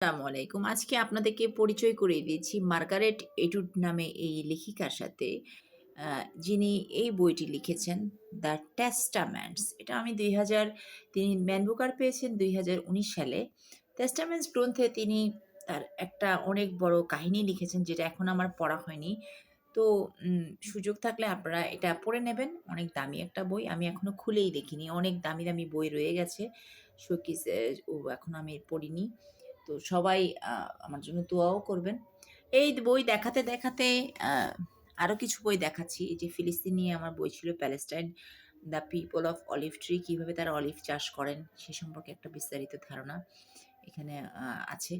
আসসালামু আলাইকুম। আজকে আপনাদেরকে পরিচয় করিয়ে দিচ্ছি মার্গারেট এটউড নামে এই লেখিকার সাথে। আ যিনি এই বইটি লিখেছেন 'দ্য টেস্টামেন্টস'। এটা আমি ২০০০ তিনি ম্যান বুকার পেয়েছেন ২০১৯ সালে। 'টেস্টামেন্টস' গ্রন্থে তিনি তার একটা অনেক বড় কাহিনী লিখেছেন যেটা এখনো আমার পড়া হয়নি। তো সুযোগ থাকলে আপনারা এটা পড়ে নেবেন। অনেক দামি একটা বই। আমি এখনো খুলেই দেখিনি। অনেক দামি, দামি বই রয়ে গেছে শোকেসে। এখনো আমি পড়িনি। তো সবাই আ আমার জন্য দোয়াও করবেন। এই বই দেখাতে, দেখাতে আ আরো কিছু বই দেখাচ্ছি। এই যে ফিলিস্তিন নিয়ে আমার বই ছিল 'Palestine: the people of olive tree', কিভাবে তারা অলিভ চাষ করেন সে সম্পর্কে একটা বিস্তারিত ধারণা এখানে আছে।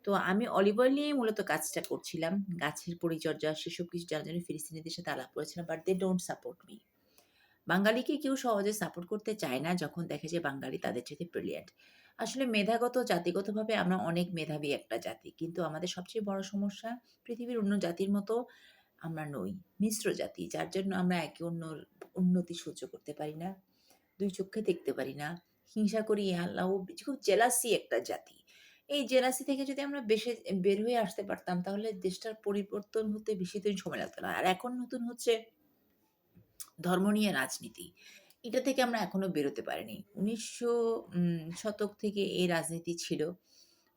তো আমি অলিভ অয়েল নিয়েই মূলত কাজটা করছিলাম। গাছের পরিচর্যা সেসব কিছু জানার জন্য ফিলিস্তিনিদের সাথে আলাপ করেছিলাম। But they don't support me. বাঙালিকে কেউ সহজে সাপোর্ট করতে চায় না যখন দেখে যে বাঙালি তাদের চাইতে ব্রিলিয়ান্ট। আসলে মেধাগত, জাতিগতভাবে আমরা অনেক মেধাবী একটা জাতি। কিন্তু আমাদের সবচেয়ে বড় সমস্যা পৃথিবীর অন্য জাতির মতো আমরা নই। মিশ্র জাতি। যার জন্য আমরা একে অন্যর উন্নতি সহ্য করতে পারি না। ২ চক্ষে দেখতে পারি না। হিংসা করি আল্লাহ খুব জেলাসি একটা জাতি। এই জেলাসি থেকে যদি আমরা বের হয়ে আসতে পারতাম তাহলে দেশটার পরিবর্তন হতে বেশি দিন সময় লাগতো না। আর এখন নতুন হচ্ছে ধর্ম নিয়ে রাজনীতি। এটা থেকে আমরা এখনো বেরোতে পারিনি। ১৯০০ শতক থেকে এই রাজনীতি ছিল।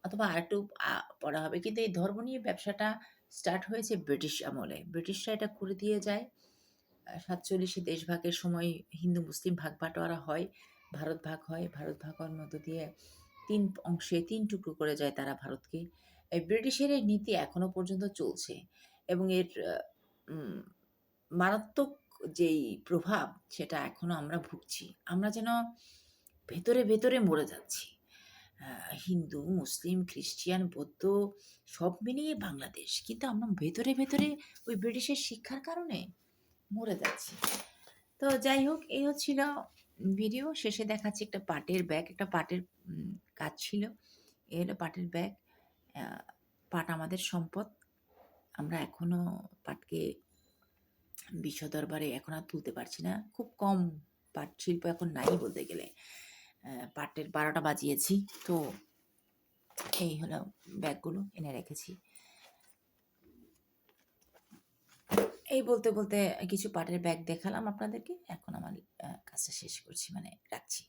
অথবা আরেকটু আ পড়া হবে। কিন্তু এই ধর্ম নিয়ে ব্যবসাটা স্টার্ট হয়েছে ব্রিটিশ আমলে। ব্রিটিশরা এটা করে দিয়ে যায়। ৪৭ এ দেশভাগের সময় হিন্দু-মুসলিম ভাগ-বাটোয়ারা হয়। ভারত ভাগ হয়। ভারত ভাগ হওয়ার মধ্য দিয়ে ৩ অংশে ৩ টুকরো করে যায় তারা ভারতকে। এই ব্রিটিশের এই নীতি এখনো পর্যন্ত চলছে এবং এর উম মারাত্মক যেই প্রভাব সেটা এখনো আমরা ভুগছি। আমরা যেন ভেতরে, ভেতরে মরে যাচ্ছি। আ হিন্দু, মুসলিম, খ্রিস্টিয়ান, বৌদ্ধ সব মিলিয়ে বাংলাদেশ। কিন্তু আমরা ভেতরে, ভেতরে ওই ব্রিটিশের শিক্ষার কারণে মরে যাচ্ছি। তো যাই হোক এই হচ্ছিল ভিডিও। শেষে দেখাচ্ছি একটা পাটের ব্যাগ, একটা পাটের উম কাজ ছিল। এ হলো পাটের ব্যাগ। আ পাট আমাদের সম্পদ। আমরা এখনো পাটকে বিশ্ব দরবারে এখন আর তুলতে পারছি না। খুব কম পাট শিল্প এখন নাই বলতে গেলে। পাটের ১২টা বাজিয়েছি। তো এই হলো ব্যাগগুলো এনে রেখেছি। এই বলতে, বলতে কিছু পাটের ব্যাগ দেখালাম আপনাদেরকে। এখন আমার কাজটা শেষ করছি মানে রাখছি।